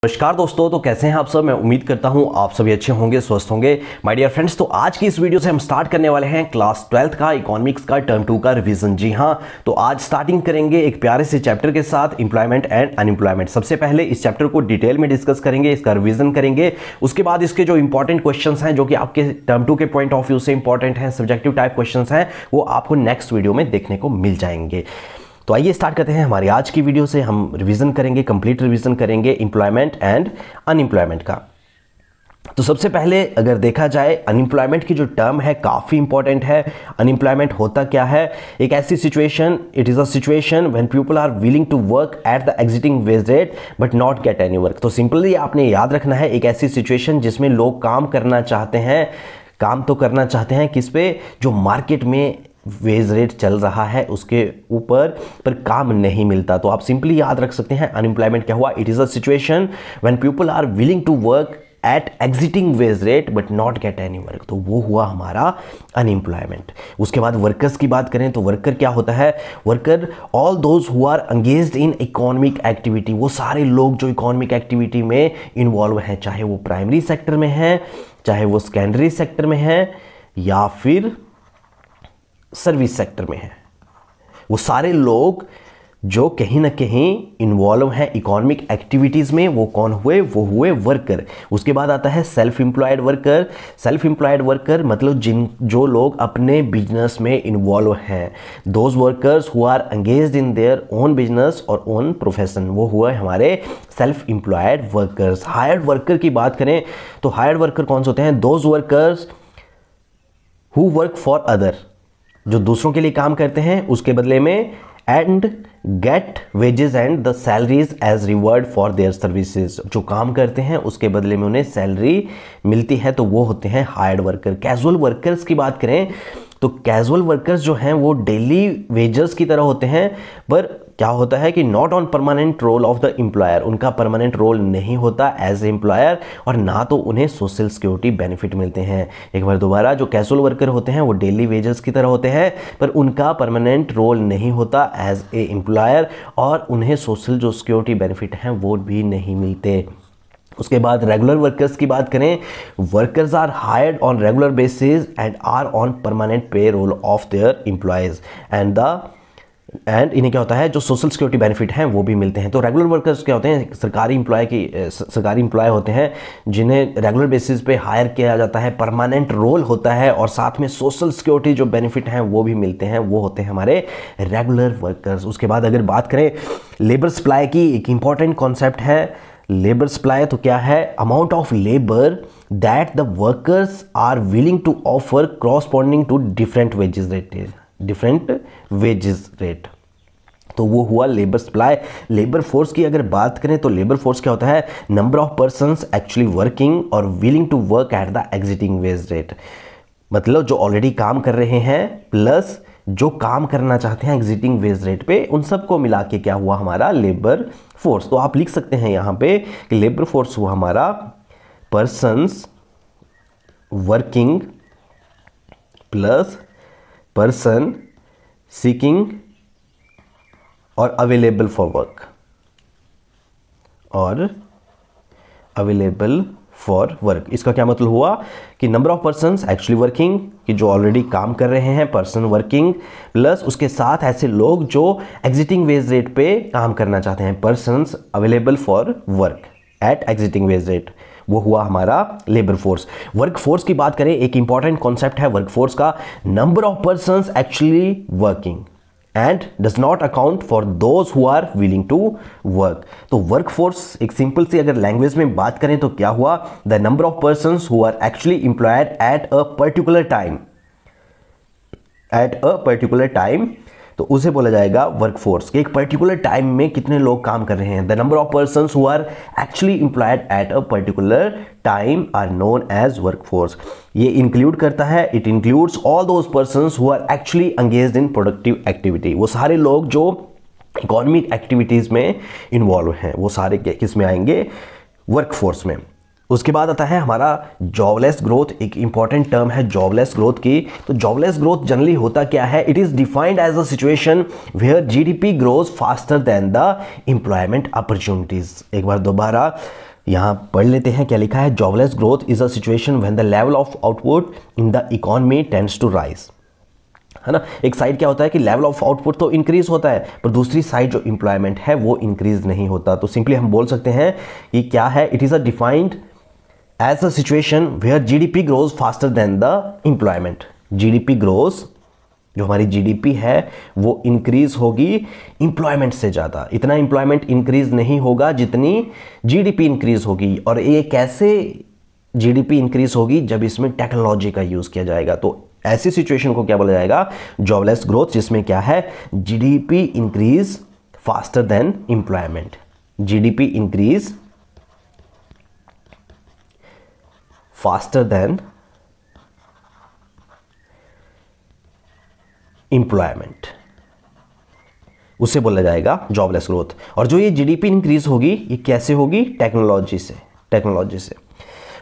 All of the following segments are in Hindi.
नमस्कार दोस्तों, तो कैसे हैं आप सब। मैं उम्मीद करता हूं आप सभी अच्छे होंगे, स्वस्थ होंगे। माय डियर फ्रेंड्स, तो आज की इस वीडियो से हम स्टार्ट करने वाले हैं क्लास 12th का इकोनॉमिक्स का टर्म 2 का रिवीजन। जी हां, तो आज स्टार्टिंग करेंगे एक प्यारे से चैप्टर के साथ, एम्प्लॉयमेंट एंड अनएम्प्लॉयमेंट। सबसे पहले इस चैप्टर को डिटेल में डिस्कस करेंगे, इसका रिवीजन करेंगे। उसके बाद इसके जो इंपॉर्टेंट क्वेश्चंस हैं, जो कि आपके टर्म 2 के पॉइंट ऑफ व्यू से इंपॉर्टेंट हैं, सब्जेक्टिव टाइप क्वेश्चंस हैं, वो आपको नेक्स्ट वीडियो में देखने को मिल जाएंगे। तो आइए स्टार्ट करते हैं हमारी आज की वीडियो से। हम रिवीजन करेंगे, कंप्लीट रिवीजन करेंगे एम्प्लॉयमेंट एंड अनएम्प्लॉयमेंट का। तो सबसे पहले अगर देखा जाए, अनएम्प्लॉयमेंट की जो टर्म है काफ़ी इंपॉर्टेंट है। अनएम्प्लॉयमेंट होता क्या है? एक ऐसी situation, it is a situation when people are willing to work at the existing wage rate but not get any work. तो सिंपली आपने याद रखना है, एक ऐसी सिचुएशन जिसमें लोग काम करना चाहते हैं, काम तो करना चाहते हैं किस पे? जो मार्केट में वेज रेट चल रहा है उसके ऊपर, पर काम नहीं मिलता। तो आप सिंपली याद रख सकते हैं अनएम्प्लॉयमेंट क्या हुआ? It is a situation when people are willing to work at existing wage rate but not get any work. तो वो हुआ हमारा अनएम्प्लॉयमेंट। उसके बाद वर्कर्स की बात करें तो वर्कर क्या होता है? Worker all those who are engaged in economic activity. वो सारे लोग जो इकोनॉमिक एक्टिविटी में इन्वॉल्व हैं, चाहे वो प्राइमरी सेक्टर में है, चाहे वो सेकेंडरी सेक्टर में है, या फिर सर्विस सेक्टर में है। वो सारे लोग जो कहीं ना कहीं इन्वॉल्व हैं इकोनॉमिक एक्टिविटीज़ में, वो कौन हुए? वो हुए वर्कर। उसके बाद आता है self employed worker. Self employed worker मतलब जो लोग अपने बिजनेस में इन्वॉल्व हैं, those workers who are engaged in their own business और ओन प्रोफेशन, वो हुए हमारे self employed workers. Hired worker की बात करें तो हायर्ड वर्कर कौन से होते हैं? Those workers who work for other, जो दूसरों के लिए काम करते हैं उसके बदले में, and get wages and the salaries as reward for their services. जो काम करते हैं उसके बदले में उन्हें सैलरी मिलती है, तो वो होते हैं हायर्ड वर्कर। कैजुअल वर्कर्स की बात करें तो कैजुअल वर्कर्स जो हैं वो डेली वेजेस की तरह होते हैं, पर क्या होता है कि not on permanent role of the employer. उनका परमानेंट रोल नहीं होता एज एम्प्लॉयर, और ना तो उन्हें सोशल सिक्योरिटी बेनिफिट मिलते हैं। एक बार दोबारा, जो कैजुअल वर्कर होते हैं वो डेली वेजेस की तरह होते हैं, पर उनका परमानेंट रोल नहीं होता एज ए एम्प्लॉयर, और उन्हें सोशल जो सिक्योरिटी बेनिफिट हैं वो भी नहीं मिलते। उसके बाद रेगुलर वर्कर्स की बात करें, workers are hired on regular basis and are on permanent payroll of their employees and इन्हें क्या होता है? जो सोशल सिक्योरिटी बेनिफिट हैं वो भी मिलते हैं। तो रेगुलर वर्कर्स क्या होते हैं? सरकारी एम्प्लॉय होते हैं जिन्हें रेगुलर बेसिस पे हायर किया जाता है, परमानेंट रोल होता है, और साथ में सोशल सिक्योरिटी जो बेनिफिट हैं वो भी मिलते हैं, वो होते हैं हमारे रेगुलर वर्कर्स। उसके बाद अगर बात करें लेबर सप्लाई की, एक इंपॉर्टेंट कॉन्सेप्ट है लेबर सप्लाई। तो क्या है? Amount of labour that the workers are willing to offer corresponding to different wages rate. तो वो हुआ लेबर सप्लाई। लेबर फोर्स की अगर बात करें तो लेबर फोर्स क्या होता है? Number of persons actually working और willing to work at the existing wage rate. मतलब जो ऑलरेडी काम कर रहे हैं प्लस जो काम करना चाहते हैं एग्जिटिंग वेज रेट पे, उन सबको मिला के क्या हुआ हमारा? Labour force. तो आप लिख सकते हैं यहां पे कि लेबर फोर्स हुआ हमारा persons working plus person seeking और अवेलेबल फॉर वर्क, और अवेलेबल फॉर वर्क। इसका क्या मतलब हुआ कि number of persons actually working, कि जो ऑलरेडी काम कर रहे हैं, पर्सन वर्किंग, प्लस उसके साथ ऐसे लोग जो एग्जिटिंग वेज रेट पे काम करना चाहते हैं, persons available for work at existing wage rate, वो हुआ हमारा लेबर फोर्स। वर्क फोर्स की बात करें, एक इंपॉर्टेंट कॉन्सेप्ट है वर्क फोर्स का, number of persons actually working and does not account for those who are willing to work. तो वर्क फोर्स एक सिंपल सी अगर लैंग्वेज में बात करें तो क्या हुआ? The number of persons who are actually employed at a particular time, तो उसे बोला जाएगा वर्क फोर्स। कि एक पर्टिकुलर टाइम में कितने लोग काम कर रहे हैं। The number of persons who are actually employed at a particular time are known as work force. ये इंक्लूड करता है, it includes all those persons who are actually engaged in productive activity. वो सारे लोग जो इकोनॉमिक एक्टिविटीज में इन्वॉल्व हैं, वो सारे किस में आएंगे? वर्क फोर्स में। उसके बाद आता है हमारा जॉबलेस ग्रोथ। एक इंपॉर्टेंट टर्म है जॉबलेस ग्रोथ की। तो जॉबलेस ग्रोथ जनरली होता क्या है? It is defined as a situation where GDP grows faster than the employment opportunities. एक बार दोबारा, यहाँ पढ़ लेते हैं क्या लिखा है। Jobless growth is a situation when the level of output in the economy tends to rise, है ना। एक साइड क्या होता है कि लेवल ऑफ आउटपुट तो इंक्रीज होता है, पर दूसरी साइड जो एम्प्लॉयमेंट है वो इंक्रीज नहीं होता। तो सिंपली हम बोल सकते हैं कि क्या है, it is a defined as a situation where GDP grows faster than the employment. GDP grows, जो हमारी जीडीपी है वो इंक्रीज होगी एम्प्लॉयमेंट से ज़्यादा। इतना एम्प्लॉयमेंट इंक्रीज नहीं होगा जितनी जीडीपी इंक्रीज होगी। और ये कैसे जीडीपी इंक्रीज होगी, जब इसमें टेक्नोलॉजी का यूज़ किया जाएगा। तो ऐसी सिचुएशन को क्या बोला जाएगा, जॉबलेस ग्रोथ, जिसमें क्या है, GDP increase faster than employment. GDP increase faster than employment, उसे बोला जाएगा जॉबलेस ग्रोथ। और जो ये जीडीपी इंक्रीज होगी ये कैसे होगी, टेक्नोलॉजी से।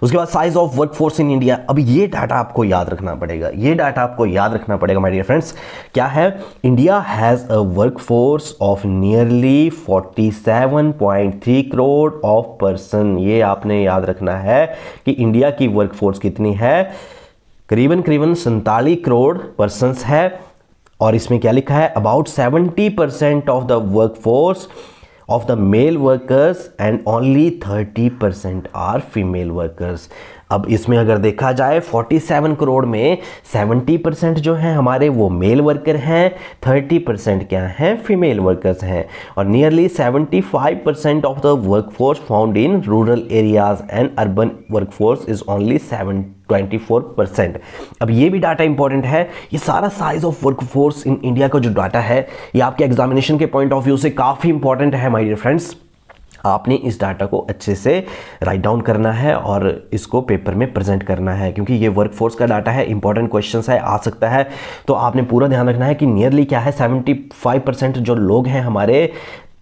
उसके बाद size of workforce in India. अब ये डाटा आपको याद रखना पड़ेगा, माय डियर फ्रेंड्स। क्या है, India has a workforce of nearly 47.3 crore of person. ये आपने याद रखना है कि इंडिया की वर्कफोर्स कितनी है, करीबन 47 करोड़ पर्सनस है। और इसमें क्या लिखा है, about 70% of the workforce of the male workers and only 30% are female workers। अब इसमें अगर देखा जाए 47 करोड़ में 70% जो हैं हमारे वो मेल वर्कर हैं, 30% क्या हैं, फीमेल वर्कर्स हैं। और nearly 75% of the workforce found in rural areas and urban workforce is only 24%। अब ये भी डाटा इंपॉर्टेंट है। ये सारा size of workforce in India का जो डाटा है ये आपके एग्जामिनेशन के पॉइंट ऑफ व्यू से काफ़ी इंपॉर्टेंट है माय डियर फ्रेंड्स। आपने इस डाटा को अच्छे से राइट डाउन करना है और इसको पेपर में प्रेजेंट करना है, क्योंकि ये वर्कफोर्स का डाटा है, इंपॉर्टेंट क्वेश्चंस है, आ सकता है। तो आपने पूरा ध्यान रखना है कि नियरली क्या है, 75% जो लोग हैं हमारे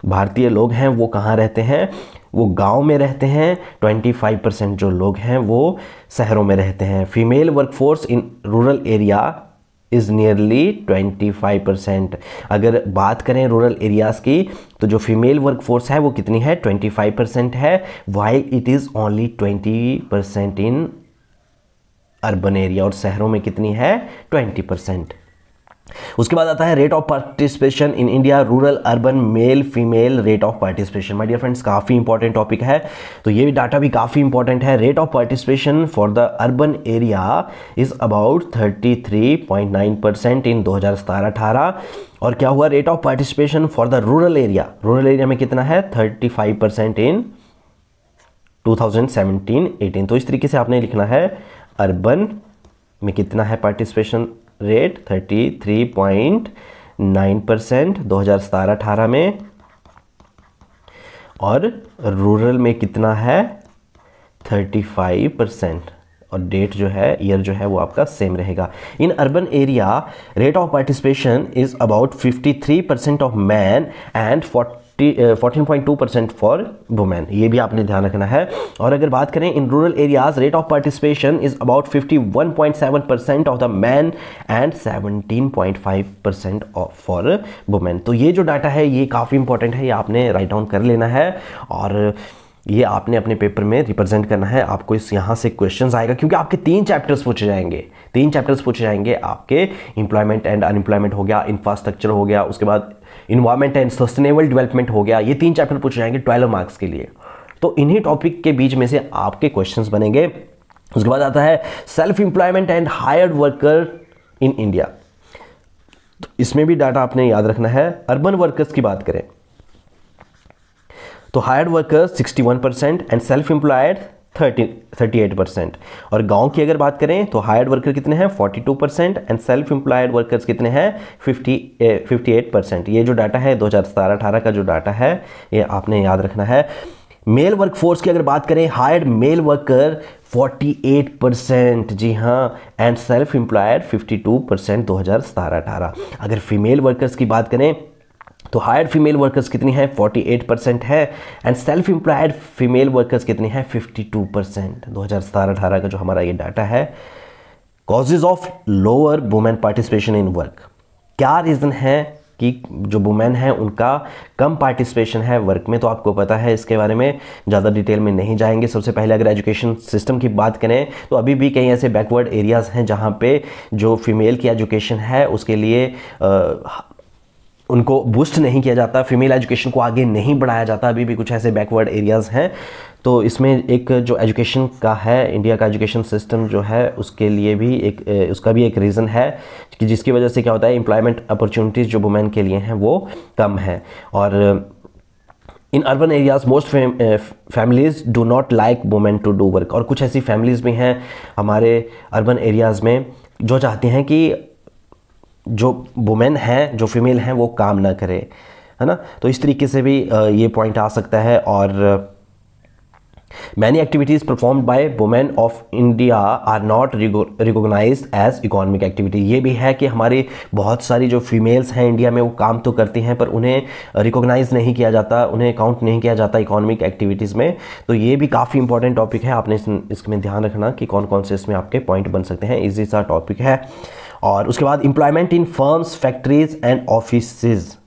भारतीय लोग हैं वो कहाँ रहते हैं, वो गांव में रहते हैं। 25% जो लोग हैं वो शहरों में रहते हैं। Female workforce in rural area is nearly 25%। अगर बात करें रूरल एरियाज़ की तो जो फीमेल वर्कफोर्स है वो कितनी है, 25% है, while it is only 20% in urban area. और शहरों में कितनी है, 20%। उसके बाद आता है rate of participation in India, rural urban male female rate of participation. My dear friends, काफ़ी इंपॉर्टेंट टॉपिक है, तो ये डाटा भी काफ़ी इंपॉर्टेंट है। Rate of participation for the urban area is about 33.9% in 2017-18। और क्या हुआ, rate of participation for the rural area में कितना है, 35% इन 2017-18। तो इस तरीके से आपने लिखना है, अर्बन में कितना है पार्टिसिपेशन रेट, 33.9% 2017-18 में, और रूरल में कितना है, 35%। और डेट जो है, ईयर जो है वो आपका सेम रहेगा। In urban area rate of participation is about 53% of man and 14.2% for women. ये भी आपने ध्यान रखना है। और अगर बात करें इन rural areas, rate of participation is about 51.7% of the man and 17.5% for women. तो ये जो डाटा है ये काफ़ी इंपॉर्टेंट है, ये आपने राइट डाउन कर लेना है और ये आपने अपने पेपर में रिप्रेजेंट करना है। आपको इस यहाँ से क्वेश्चंस आएगा, क्योंकि आपके 3 चैप्टर्स पूछे जाएंगे। 3 चैप्टर्स पूछे जाएंगे आपके, एम्प्लॉयमेंट एंड अनएम्प्लॉयमेंट हो गया, इंफ्रास्ट्रक्चर हो गया, उसके बाद इन्वायरमेंट एंड सस्टेनेबल डेवलपमेंट हो गया। ये 3 चैप्टर पूछे जाएंगे 12 मार्क्स के लिए। तो इन्हीं टॉपिक के बीच में से आपके क्वेश्चंस बनेंगे। उसके बाद आता है self employment and hired worker in India. तो इसमें भी डाटा आपने याद रखना है। अर्बन वर्कर्स की बात करें तो hired workers 61% and self employed 38%। और गांव की अगर बात करें तो हायर्ड वर्कर कितने हैं, 42% एंड सेल्फ एम्प्लॉयड वर्कर्स कितने हैं, 58%। ये जो डाटा है 2017-18 का जो डाटा है ये आपने याद रखना है। मेल वर्कफोर्स की अगर बात करें, हायर्ड मेल वर्कर 48%, जी हाँ, एंड सेल्फ एम्प्लॉयड 52% 2017-18। अगर फीमेल वर्कर्स की बात करें तो हायर्ड फीमेल वर्कर्स कितनी है, 48% है, and self employed female workers कितनी है, 52%। 2017-18 का जो हमारा ये डाटा है। Causes of lower women participation in work, क्या रीज़न है की जो वुमेन है उनका कम पार्टिसिपेशन है वर्क में, तो आपको पता है, इसके बारे में ज़्यादा डिटेल में नहीं जाएंगे। सबसे पहले अगर एजुकेशन सिस्टम की बात करें तो अभी भी कई ऐसे बैकवर्ड एरियाज़ हैं जहाँ पे जो फीमेल की एजुकेशन है उसके लिए उनको बूस्ट नहीं किया जाता, फीमेल एजुकेशन को आगे नहीं बढ़ाया जाता। अभी भी कुछ ऐसे बैकवर्ड एरियाज़ हैं। तो इसमें एक जो एजुकेशन का है, इंडिया का एजुकेशन सिस्टम जो है उसके लिए भी उसका भी एक रीज़न है कि जिसकी वजह से क्या होता है, एम्प्लॉयमेंट अपॉर्चुनिटीज़ जो वुमेन के लिए हैं वो कम है। और in urban areas most families do not like women to do work. और कुछ ऐसी फैमिलीज़ भी हैं हमारे अर्बन एरियाज़ में जो चाहती हैं कि जो वुमेन है, जो फीमेल हैं, वो काम ना करे, है ना। तो इस तरीके से भी ये पॉइंट आ सकता है। और many activities performed by women of India are not recognised as economic activity. ये भी है कि हमारी बहुत सारी जो फीमेल्स हैं इंडिया में वो काम तो करती हैं पर उन्हें रिकॉग्नाइज नहीं किया जाता, उन्हें काउंट नहीं किया जाता इकोनॉमिक एक्टिविटीज़ में। तो ये भी काफ़ी इंपॉर्टेंट टॉपिक है, आपने इसमें ध्यान रखना कि कौन कौन से इसमें आपके पॉइंट बन सकते हैं। ईजी सा टॉपिक है। और उसके बाद employment in firms, factories and offices,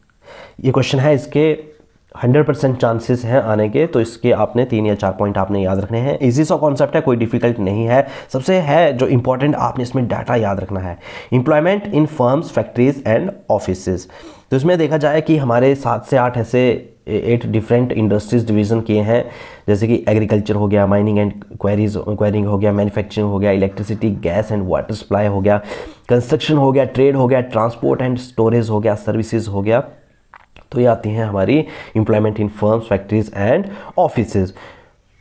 ये क्वेश्चन है, इसके 100% चांसेस हैं आने के। तो इसके आपने 3 या 4 पॉइंट आपने याद रखने हैं। इजी सा कॉन्सेप्ट है, कोई डिफिकल्ट नहीं है। सबसे है जो इंपॉर्टेंट आपने इसमें डाटा याद रखना है, employment in firms, factories and offices. तो इसमें देखा जाए कि हमारे 7 से 8 ऐसे 8 डिफरेंट इंडस्ट्रीज डिवीज़न किए हैं, जैसे कि एग्रीकल्चर हो गया, माइनिंग एंड क्वेरिंग हो गया, मैन्युफैक्चरिंग हो गया, electricity, gas and water supply हो गया, कंस्ट्रक्शन हो गया, ट्रेड हो गया, ट्रांसपोर्ट एंड स्टोरेज हो गया, सर्विसेज हो गया। तो ये आती हैं हमारी employment in firms, factories and offices.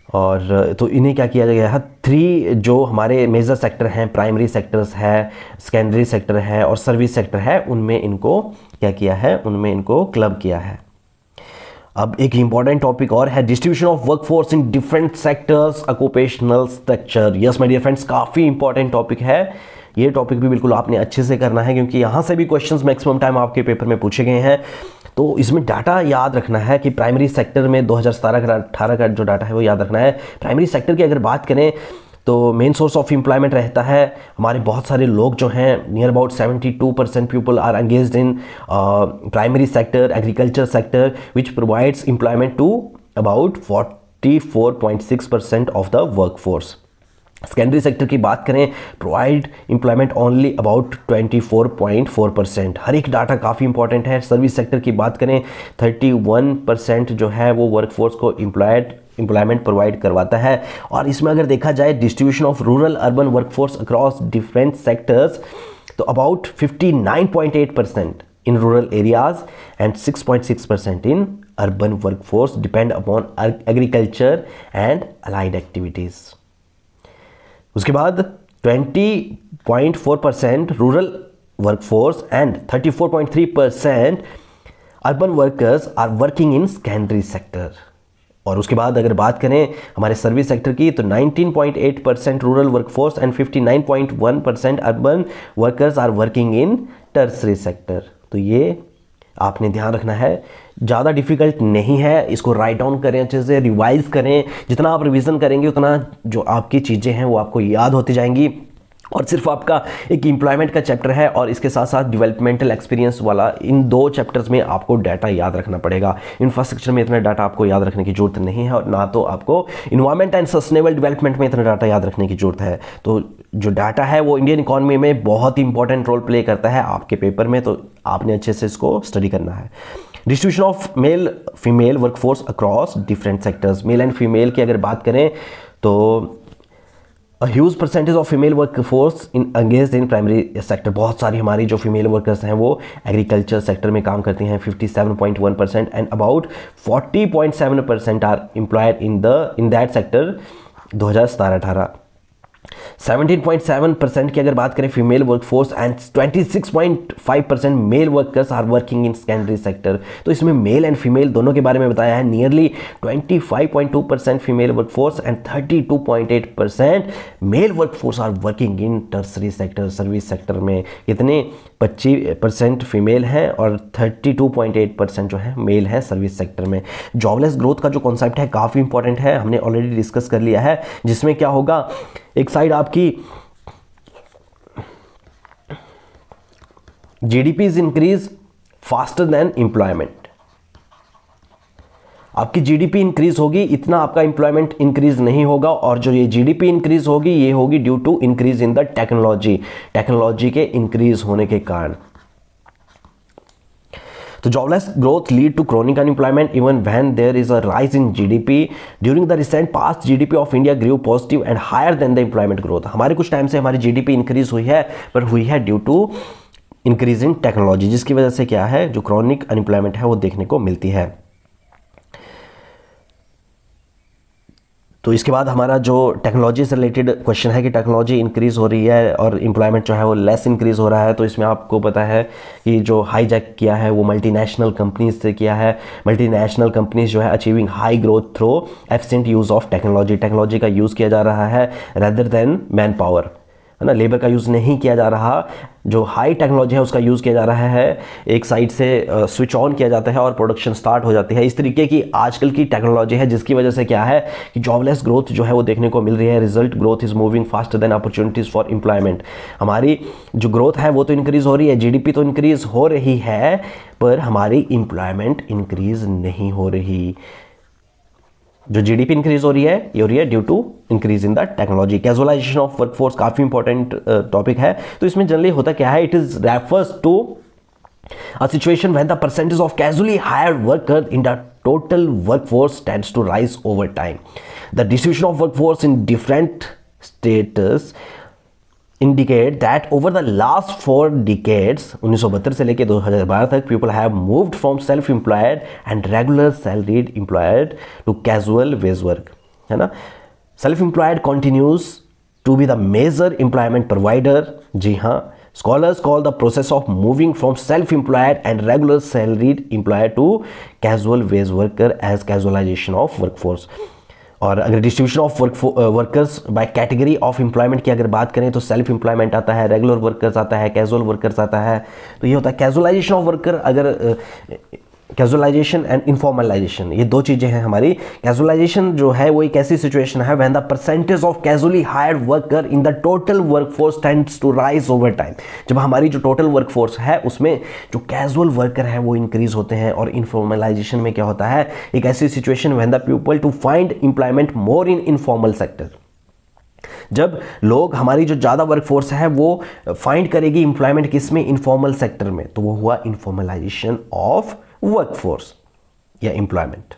और तो इन्हें क्या किया गया है, 3 जो हमारे मेजर सेक्टर हैं, प्राइमरी सेक्टर्स है, सेकेंडरी सेक्टर है और सर्विस सेक्टर है, उनमें इनको क्या किया है, उनमें इनको क्लब किया है। अब एक इंपॉर्टेंट टॉपिक और है, distribution of workforce in different sectors, occupational structure. Yes my dear friends, काफ़ी इंपॉर्टेंट टॉपिक है। ये टॉपिक भी बिल्कुल आपने अच्छे से करना है क्योंकि यहाँ से भी क्वेश्चंस मैक्सिमम टाइम आपके पेपर में पूछे गए हैं। तो इसमें डाटा याद रखना है कि प्राइमरी सेक्टर में 2017-18 का जो डाटा है वो याद रखना है। प्राइमरी सेक्टर की अगर बात करें तो मेन सोर्स ऑफ एम्प्लॉयमेंट रहता है, हमारे बहुत सारे लोग जो हैं, near about 72% people are engaged in primary sector, agriculture sector, which provides employment to about 44.6% of the workforce. Secondary sector की बात करें, प्रोवाइड एम्प्लॉयमेंट ओनली अबाउट 24.4%। हर एक डाटा काफ़ी इंपॉर्टेंट है। सर्विस सेक्टर की बात करें, 31% जो है वो वर्कफोर्स को एम्प्लॉयमेंट प्रोवाइड करवाता है। और इसमें अगर देखा जाए distribution of rural urban workforce across different sectors, तो about 59.8% in rural areas and 6.6% in urban workforce depend upon agriculture and allied activities. उसके बाद 20.4% rural workforce and 34.3% urban workers are working in secondary sector. और उसके बाद अगर बात करें हमारे सर्विस सेक्टर की, तो 19.8% rural workforce and 59.1% urban workers are working in tertiary sector. तो ये आपने ध्यान रखना है, ज़्यादा डिफिकल्ट नहीं है। इसको राइट डाउन करें, अच्छे से रिवाइज करें। जितना आप रिवीजन करेंगे उतना जो आपकी चीज़ें हैं वो आपको याद होती जाएंगी। और सिर्फ आपका एक एम्प्लॉयमेंट का चैप्टर है और इसके साथ साथ डेवलपमेंटल एक्सपीरियंस वाला, इन 2 चैप्टर्स में आपको डाटा याद रखना पड़ेगा। इंफ्रास्ट्रक्चर में इतना डाटा आपको याद रखने की जरूरत नहीं है और ना तो आपको इन्वायरमेंट एंड सस्टेनेबल डेवलपमेंट में इतना डाटा याद रखने की जरूरत है। तो जो डाटा है वो इंडियन इकोनॉमी में बहुत इंपॉर्टेंट रोल प्ले करता है आपके पेपर में, तो आपने अच्छे से इसको स्टडी करना है। Distribution of male female workforce across different sectors. Male and female की अगर बात करें तो A huge percentage of female workforce engaged in primary sector। बहुत सारी हमारी जो फीमेल वर्कर्स हैं वो एग्रीकल्चर सेक्टर में काम करती हैं, 57.1%, and about 40.7% are employed in that sector 2017-18। 17.7% की अगर बात करें female workforce and 26.5% male workers are working in secondary sector. तो इसमें मेल एंड फीमेल दोनों के बारे में बताया है। Nearly 25.2% female workforce and 32.8% male workforce are working in tertiary sector. Service sector में कितने 25% फीमेल हैं और 32.8% जो है मेल है सर्विस सेक्टर में। जॉबलेस ग्रोथ का जो कॉन्सेप्ट है काफ़ी इंपॉर्टेंट है, हमने ऑलरेडी डिस्कस कर लिया है, जिसमें क्या होगा, एक साइड आपकी GDP is increase, faster than employment. आपकी जीडीपी इंक्रीज होगी, इतना आपका एम्प्लॉयमेंट इंक्रीज नहीं होगा, और जो ये जीडीपी इंक्रीज होगी ये होगी due to increase in the technology, technology के इंक्रीज होने के कारण। तो jobless growth lead to chronic unemployment even when there is a rise in GDP. During the recent past, GDP of India grew positive and higher than the employment growth. हमारे कुछ टाइम से हमारी GDP इंक्रीज हुई है, पर हुई है due to increase in technology, जिसकी वजह से क्या है, जो क्रॉनिक अनएम्प्लॉयमेंट है वो देखने को मिलती है। तो इसके बाद हमारा जो टेक्नोलॉजी से रिलेटेड क्वेश्चन है कि टेक्नोलॉजी इंक्रीज़ हो रही है और एम्प्लॉयमेंट जो है वो लेस इंक्रीज़ हो रहा है। तो इसमें आपको पता है कि जो हाईजैक किया है वो मल्टीनेशनल कंपनीज से किया है। मल्टीनेशनल कंपनीज जो है achieving high growth through efficient use of technology, technology का यूज़ किया जा रहा है रेदर देन मैन पावर, है ना, लेबर का यूज़ नहीं किया जा रहा। जो हाई टेक्नोलॉजी है उसका यूज़ किया जा रहा है, एक साइड से स्विच ऑन किया जाता है और प्रोडक्शन स्टार्ट हो जाती है। इस तरीके की आजकल की टेक्नोलॉजी है, जिसकी वजह से क्या है कि जॉबलेस ग्रोथ जो है वो देखने को मिल रही है। Result growth is moving faster than opportunities for employment. हमारी जो ग्रोथ है वो तो इंक्रीज़ हो रही है, जीडीपी तो इंक्रीज़ हो रही है, पर हमारी एम्प्लॉयमेंट इंक्रीज़ नहीं हो रही। जो जीडीपी इंक्रीज हो रही है ये हो रही है due to increase in the technology. Casualisation of workforce काफ़ी इंपॉर्टेंट टॉपिक है। तो इसमें जनरली होता क्या है, it is refers to a situation when the percentage of casually hired worker in the total workforce tends to rise over time. The distribution of workforce in different status indicate that over the last 4 decades 1972 से लेकर 2012 तक people have moved from self-employed and regular salaried employed to casual wage work, है ना। self-employed continues to be the major employment provider। जी हाँ, scholars call the process of moving from self-employed and regular salaried employed to casual wage worker as casualization of workforce। और अगर distribution of workers by category of employment की अगर बात करें तो सेल्फ एम्प्लॉयमेंट आता है, रेगुलर वर्कर्स आता है, कैजुअल वर्कर्स आता है। तो ये होता है कैजुअलाइजेशन ऑफ वर्कर। अगर कैजुअलाइजेशन एंड इनफॉर्मलाइजेशन ये दो चीज़ें हैं हमारी। कैजुअलाइजेशन जो है वो एक ऐसी सिचुएशन है when the percentage of casually hired worker in the total workforce tends to rise over time. जब हमारी जो टोटल वर्कफोर्स है उसमें जो कैजुअल वर्कर है वो इंक्रीज होते हैं। और इनफॉर्मलाइजेशन में क्या होता है, एक ऐसी situation when the people to find employment more in informal sector. जब लोग, हमारी जो ज़्यादा वर्कफोर्स है वो फाइंड करेगी एम्प्लॉयमेंट किसमें, इनफॉर्मल सेक्टर में, तो वो हुआ इनफॉर्मलाइजेशन ऑफ वर्कफोर्स या employment.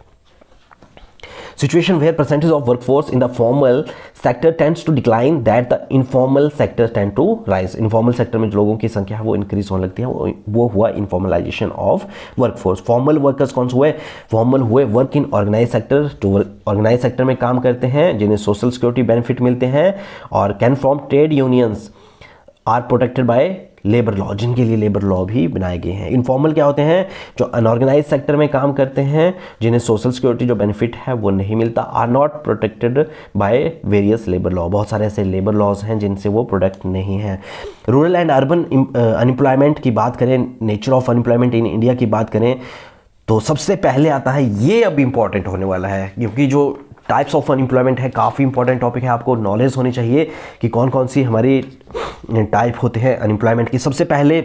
Situation where percentage of workforce in the formal sector tends to decline, that the informal sector tend to rise। informal sector में जो लोगों की संख्या है वो इंक्रीज होने लगती है, वो हुआ informalisation of workforce. Formal workers कौन से हुए, फॉर्मल हुए वर्क इन ऑर्गेनाइज सेक्टर, जो ऑर्गेनाइज सेक्टर में काम करते हैं, जिन्हें सोशल सिक्योरिटी बेनिफिट मिलते हैं, और can form trade unions, are protected by labour law, जिनके लिए लेबर लॉ भी बनाए गए हैं। इनफॉर्मल क्या होते हैं, जो अनऑर्गेनाइज सेक्टर में काम करते हैं, जिन्हें सोशल सिक्योरिटी जो बेनिफिट है वो नहीं मिलता, are not protected by various labour law. बहुत सारे ऐसे लेबर लॉज हैं जिनसे वो प्रोटेक्ट नहीं है। रूरल एंड अर्बन अनएम्प्लॉयमेंट की बात करें, nature of unemployment in India की बात करें, तो सबसे पहले आता है, ये अब इंपॉर्टेंट होने वाला है, क्योंकि जो टाइप्स ऑफ अनएम्प्लॉयमेंट है काफ़ी इंपॉर्टेंट टॉपिक है। आपको नॉलेज होनी चाहिए कि कौन कौन सी हमारी टाइप होते हैं अनएम्प्लॉयमेंट की। सबसे पहले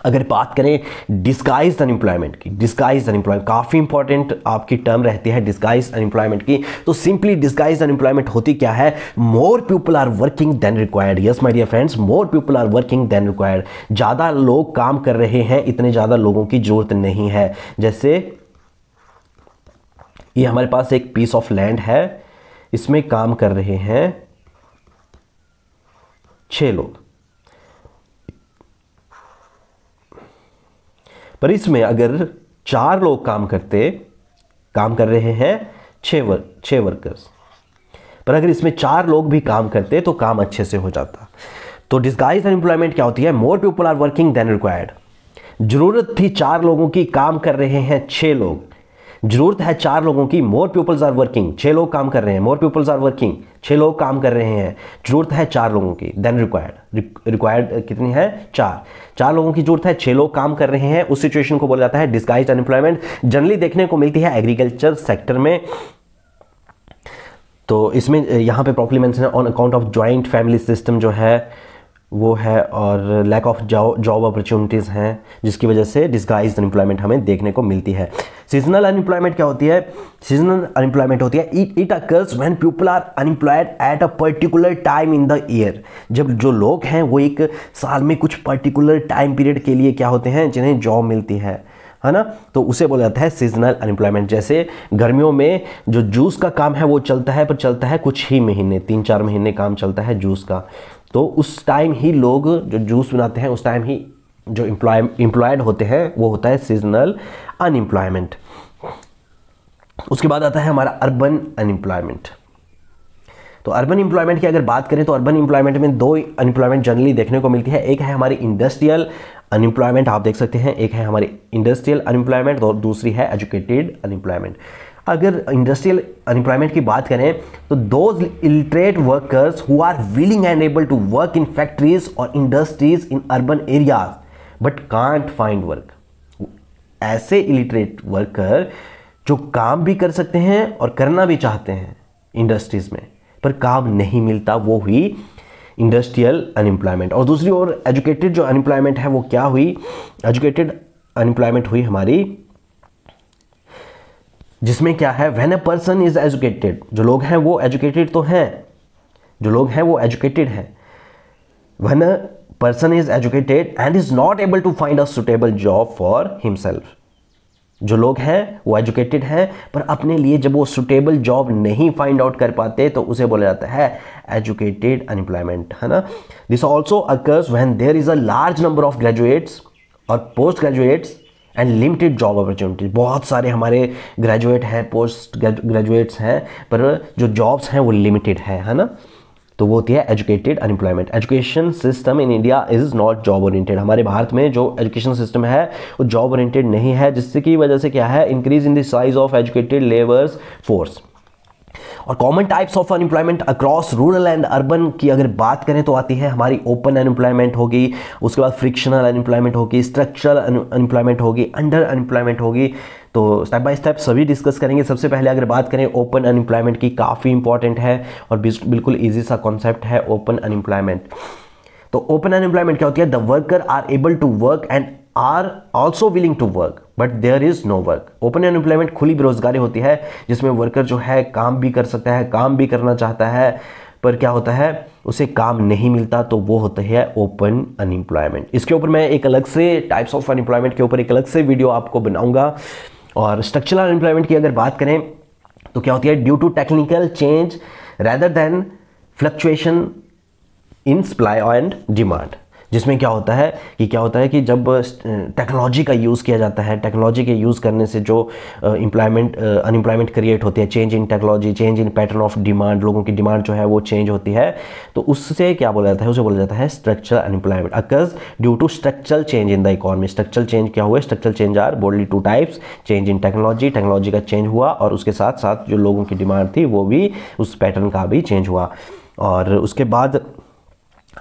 अगर बात करें डिस्गाइज्ड अनएम्प्लॉयमेंट की, डिस्गाइज्ड अनएम्प्लॉयमेंट काफ़ी इंपॉर्टेंट आपकी टर्म रहती है डिस्गाइज्ड अनएम्प्लॉयमेंट की। तो सिंपली डिस्गाइज्ड अनएम्प्लॉयमेंट होती क्या है, more people are working than required. Yes my dear friends, more people are working than required. ज़्यादा लोग काम कर रहे हैं, इतने ज़्यादा लोगों की जरूरत नहीं है। जैसे ये हमारे पास एक पीस ऑफ लैंड है, इसमें काम कर रहे हैं 6 लोग, पर इसमें अगर 4 लोग काम कर रहे हैं 6 वर्कर्स, पर अगर इसमें 4 लोग भी काम करते तो काम अच्छे से हो जाता। तो डिस्गाइज्ड अनएम्प्लॉयमेंट क्या होती है, more people are working than required. जरूरत थी 4 लोगों की, काम कर रहे हैं 6 लोग। जरूरत है 4 लोगों की, मोर पीपल्स आर वर्किंग, 6 लोग काम कर रहे हैं, मोर पीपल्स आर वर्किंग, 6 लोग काम कर रहे हैं। जरूरत है 4 लोगों की, देन रिक्वायर्ड कितनी है, 4 लोगों की जरूरत है, 6 लोग काम कर रहे हैं। उस सिचुएशन को बोला जाता है डिस्गाइज्ड अनएम्प्लॉयमेंट। जनरली देखने को मिलती है एग्रीकल्चर सेक्टर में। तो इसमें यहाँ पे प्रॉब्लम है on account of joint family system जो है वो है, और लैक ऑफ जॉब अपॉर्चुनिटीज़ हैं जिसकी वजह से डिस्गाइज्ड अनएम्प्लॉयमेंट हमें देखने को मिलती है। सीजनल अनएम्प्लॉयमेंट क्या होती है? सीजनल अनएम्प्लॉयमेंट होती है it occurs when people are unemployed at a particular time in the year. जब जो लोग हैं वो एक साल में कुछ पर्टिकुलर टाइम पीरियड के लिए क्या होते हैं, जिन्हें जॉब मिलती है ना, तो उसे बोला जाता है सीजनल अनएम्प्लॉयमेंट। जैसे गर्मियों में जो जूस का काम है वो चलता है, पर चलता है कुछ ही महीने, 3-4 महीने काम चलता है जूस का, तो उस टाइम ही लोग जो जूस बनाते हैं उस टाइम ही जो एम्प्लॉयड होते हैं वो होता है सीजनल अनएम्प्लॉयमेंट। उसके बाद आता है हमारा अर्बन अनएम्प्लॉयमेंट। तो अर्बन एम्प्लॉयमेंट की अगर बात करें तो अर्बन एम्प्लॉयमेंट में दो अनएम्प्लॉयमेंट जनरली देखने को मिलती है। एक है हमारी इंडस्ट्रियल अनएम्प्लॉयमेंट, आप देख सकते हैं, एक है हमारी इंडस्ट्रियल अनएम्प्लॉयमेंट और दूसरी है एजुकेटेड अनएम्प्लॉयमेंट। अगर इंडस्ट्रियल अनएम्प्लॉयमेंट की बात करें तो those illiterate workers who are willing and able to work in factories और industries in urban areas but can't find work. ऐसे इलिटरेट वर्कर जो काम भी कर सकते हैं और करना भी चाहते हैं इंडस्ट्रीज में, पर काम नहीं मिलता, वो हुई इंडस्ट्रियल अनएम्प्लॉयमेंट। और दूसरी ओर एजुकेटेड जो अनएम्प्लॉयमेंट है वो क्या हुई? एजुकेटेड अनएम्प्लॉयमेंट हुई हमारी जिसमें क्या है, when a person is educated, जो लोग हैं वो एजुकेटेड तो हैं, जो लोग हैं वो एजुकेटेड हैं, when a person is educated and is not able to find a suitable job for himself. जो लोग हैं वो एजुकेटेड हैं पर अपने लिए जब वो सुटेबल जॉब नहीं फाइंड आउट कर पाते तो उसे बोला जाता है एजुकेटेड अनएम्प्लॉयमेंट, है ना। This also occurs when there is a large number of graduates और post graduates and limited job opportunities. बहुत सारे हमारे ग्रेजुएट हैं, पोस्ट ग्रेजुएट्स हैं, पर जो जॉब्स हैं वो लिमिटेड है ना, तो वो होती है educated unemployment. Education system in India is not job oriented. हमारे भारत में जो एजुकेशन सिस्टम है वो जॉब ओरिएंटेड नहीं है, जिससे की वजह से क्या है, increase in the size of educated labours force. और common types of unemployment across rural and urban की अगर बात करें तो आती है हमारी ओपन अनएम्प्लॉयमेंट होगी, उसके बाद फ्रिक्शनल अनएम्प्लॉयमेंट होगी, स्ट्रक्चरल अनएम्प्लॉयमेंट होगी, अंडर अनएम्प्लॉयमेंट होगी। तो स्टेप बाय स्टेप सभी डिस्कस करेंगे। सबसे पहले अगर बात करें ओपन अनएम्प्लॉयमेंट की, काफ़ी इंपॉर्टेंट है और बिल्कुल ईजी सा कॉन्सेप्ट है ओपन अनएम्प्लॉयमेंट। तो ओपन अनएम्प्लॉयमेंट क्या होती है? The worker are able to work and are also willing to work but there is no work. Open unemployment खुली बेरोजगारी होती है जिसमें वर्कर जो है काम भी कर सकता है, काम भी करना चाहता है, पर क्या होता है, उसे काम नहीं मिलता, तो वो होता है ओपन अनएम्प्लॉयमेंट। इसके ऊपर मैं एक अलग से टाइप्स ऑफ अनएम्प्लॉयमेंट के ऊपर एक अलग से वीडियो आपको बनाऊंगा। और स्ट्रक्चरल अनएम्प्लॉयमेंट की अगर बात करें तो क्या होती है? Due to technical change rather than fluctuation in supply and demand. जिसमें क्या होता है कि जब टेक्नोलॉजी का यूज़ किया जाता है, टेक्नोलॉजी के यूज़ करने से जो अनएम्प्लॉयमेंट क्रिएट होती है, change in technology, change in pattern of demand, लोगों की डिमांड जो है वो चेंज होती है, तो उससे क्या बोला जाता है? उसे बोला जाता है structural unemployment occurs due to structural change in the economy. Structural change क्या हुआ? Structural change are broadly two types, change in technology का चेंज हुआ और उसके साथ साथ जो लोगों की डिमांड थी वो भी उस पैटर्न का भी चेंज हुआ। और उसके बाद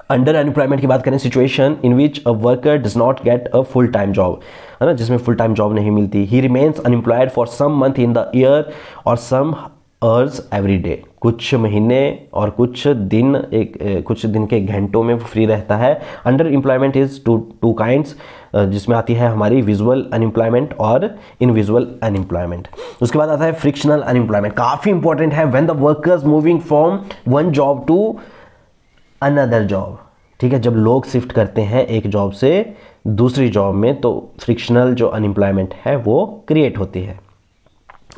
अंडर अनएम्प्लॉयमेंट की बात करें, situation in which a worker does not get a full time job, है ना, जिसमें फुल टाइम जॉब नहीं मिलती। He remains unemployed for some month in the year और सम अर्स एवरी डे। कुछ महीने और कुछ दिन के घंटों में फ्री रहता है। Under employment is two kinds, जिसमें आती है हमारी विजुअल अनएम्प्लॉयमेंट और इनविजुअल अनएम्प्लॉयमेंट। उसके बाद आता है फ्रिक्शनल अनएम्प्लॉयमेंट, काफ़ी इंपॉर्टेंट है। When the workers moving from one job to another job, ठीक है, जब लोग शिफ्ट करते हैं एक जॉब से दूसरी जॉब में, तो फ्रिक्शनल जो अनएम्प्लॉयमेंट है वो क्रिएट होती है।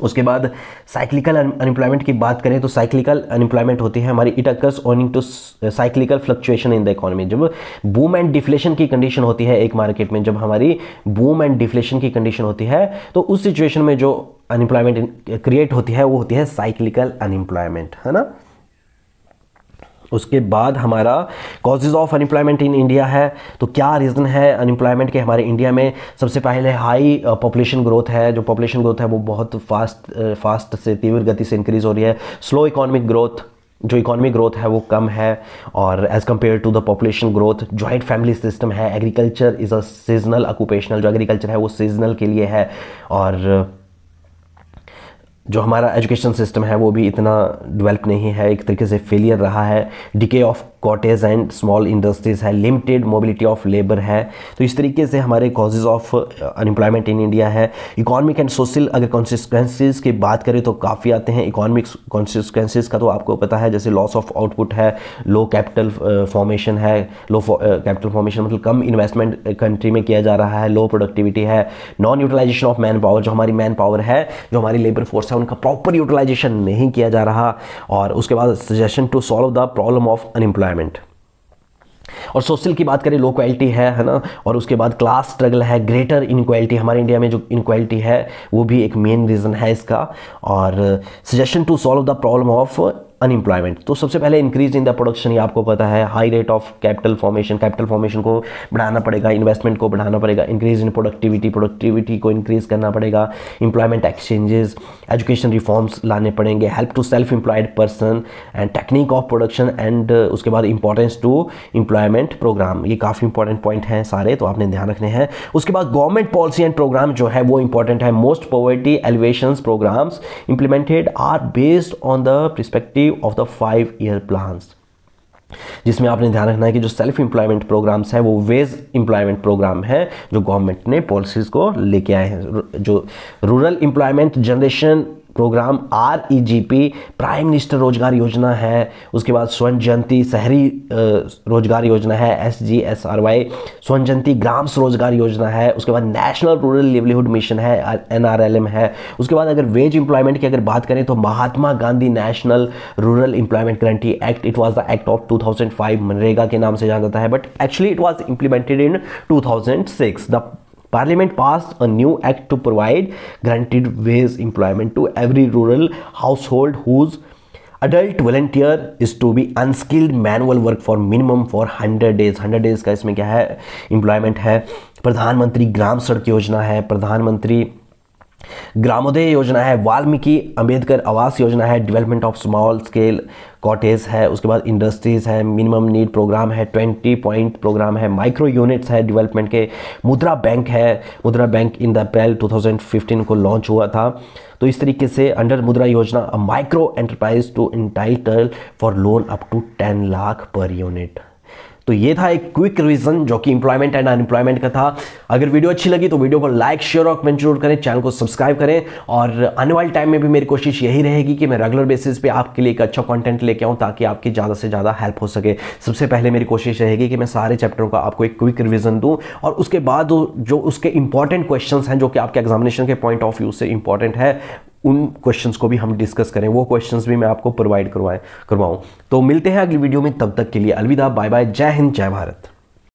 उसके बाद साइक्लिकल अनएम्प्लॉयमेंट की बात करें तो साइक्लिकल अनएम्प्लॉयमेंट होती है हमारी it occurs owing to cyclical fluctuation in the economy. जब बूम एंड डिफ्लेशन की कंडीशन होती है एक मार्केट में, जब हमारी बूम एंड डिफ्लेशन की कंडीशन होती है, तो उस सिचुएशन में जो अनएम्प्लॉयमेंट क्रिएट होती है वो होती है साइक्लिकल अनएम्प्लॉयमेंट, है ना। उसके बाद हमारा causes of unemployment in India है। तो क्या रीज़न है अनएम्प्लॉयमेंट के हमारे इंडिया में? सबसे पहले हाई पॉपुलेशन ग्रोथ है। जो पॉपुलेशन ग्रोथ है वो बहुत फास्ट से, तीव्र गति से इंक्रीज़ हो रही है। स्लो इकोनॉमिक ग्रोथ, जो इकोनॉमिक ग्रोथ है वो कम है, और as compare to the population growth. Joint family system है। Agriculture is a seasonal occupational, जो एग्रीकल्चर है वो सीजनल के लिए है। और जो हमारा एजुकेशन सिस्टम है वो भी इतना डेवलप नहीं है, एक तरीके से फेलियर रहा है। Decay of cottage and small industries है, लिमिटेड मोबिलिटी ऑफ लेबर है। तो इस तरीके से हमारे causes of unemployment in India है। इकोनॉमिक एंड सोशल अगर कॉन्सिक्वेंसेज की बात करें तो काफ़ी आते हैं। इकोनॉमिक कॉन्सिक्वेंसेज का तो आपको पता है, जैसे लॉस ऑफ आउटपुट है, लो कैपिटल फॉर्मेशन है। लो कैपिटल फॉर्मेशन मतलब कम इन्वेस्टमेंट कंट्री में किया जा रहा है, लो प्रोडक्टिविटी है, non utilization of man power, जो हमारी मैन पावर है, जो हमारी लेबर फोर्स है, उनका प्रॉपर यूटिलाइजेशन नहीं किया जा रहा। और उसके बाद suggestion to solve the problem of unemployment. और सोशल की बात करें, लो क्वालिटी है ना। और उसके बाद क्लास स्ट्रगल है, ग्रेटर इनक्वालिटी, हमारे इंडिया में जो इनक्वालिटी है वो भी एक मेन रीज़न है इसका। और suggestion to solve the problem of unemployment, तो सबसे पहले इंक्रीज इन द प्रोडक्शन, ये आपको पता है, high rate of capital formation को बढ़ाना पड़ेगा, इन्वेस्टमेंट को बढ़ाना पड़ेगा, इंक्रीज इन प्रोडक्टिविटी को इंक्रीज करना पड़ेगा, एम्प्लॉयमेंट एक्सचेंजेस, एजुकेशन रिफॉर्म्स लाने पड़ेंगे, help to self employed person and technique of production and उसके बाद इंपॉर्टेंस टू एम्प्लॉयमेंट प्रोग्राम। ये काफ़ी इंपॉर्टेंट पॉइंट हैं सारे, तो आपने ध्यान रखने हैं। उसके बाद गवर्नमेंट पॉलिसी एंड प्रोग्राम जो है वो इंपॉर्टेंट है। Most poverty alleviation programmes implemented are based on the perspective of the 5-year plans, जिसमें आपने ध्यान रखना है कि जो सेल्फ एम्प्लॉयमेंट प्रोग्राम्स है वो वेज एम्प्लॉयमेंट प्रोग्राम है, जो गवर्नमेंट ने पॉलिसीज को लेके आए हैं। जो rural employment generation programme REGP, prime minister Rozgar Yojana है। उसके बाद स्वर्ण जयंती शहरी रोजगार योजना है, SGSRY, स्वर्ण जयंती ग्राम रोजगार योजना है। उसके बाद नेशनल रूरल लिवलीहुड मिशन है, NRLM है। उसके बाद अगर वेज एम्प्लॉयमेंट की अगर बात करें तो Mahatma Gandhi National Rural Employment Guarantee Act, it was the act of 2005, मनरेगा के नाम से जाना जाता है, but actually it was implemented in 2006। The Parliament passed a new act to provide guaranteed wage employment to every rural household whose adult volunteer is to be unskilled manual work for minimum for 100 days। 100 days का इसमें क्या है, एम्प्लॉयमेंट है। प्रधानमंत्री ग्राम सड़क योजना है, प्रधानमंत्री ग्रामोदय योजना है, वाल्मीकि अंबेडकर आवास योजना है, development of small scale cottage है। उसके बाद इंडस्ट्रीज है, मिनिमम नीड प्रोग्राम है, 20 पॉइंट प्रोग्राम है, माइक्रो यूनिट्स है डेवलपमेंट के, मुद्रा बैंक है। मुद्रा बैंक इन द अप्रैल 2015 को लॉन्च हुआ था। तो इस तरीके से under Mudra Yojana micro enterprise to entitle for loan up to 10 lakh per unit. तो ये था एक क्विक रिवीजन जो कि एम्प्लॉयमेंट एंड अनएम्प्लॉयमेंट का था। अगर वीडियो अच्छी लगी तो वीडियो को लाइक, शेयर और कमेंट जरूर करें, चैनल को सब्सक्राइब करें। और आने वाले टाइम में भी मेरी कोशिश यही रहेगी कि मैं रेगुलर बेसिस पे आपके लिए एक अच्छा कंटेंट लेके आऊँ, ताकि आपकी ज़्यादा से ज़्यादा हेल्प हो सके। सबसे पहले मेरी कोशिश रहेगी कि मैं सारे चैप्टरों का आपको एक क्विक रिवीजन दूँ, और उसके बाद जो उसके इंपॉर्टेंट क्वेश्चन हैं जो कि आपके एग्जामिनेशन के पॉइंट ऑफ व्यू से इंपॉर्टेंट है, उन क्वेश्चंस को भी हम डिस्कस करें, वो क्वेश्चंस भी मैं आपको प्रोवाइड करवाऊं। तो मिलते हैं अगली वीडियो में, तब तक के लिए अलविदा, बाय बाय, जय हिंद, जय भारत।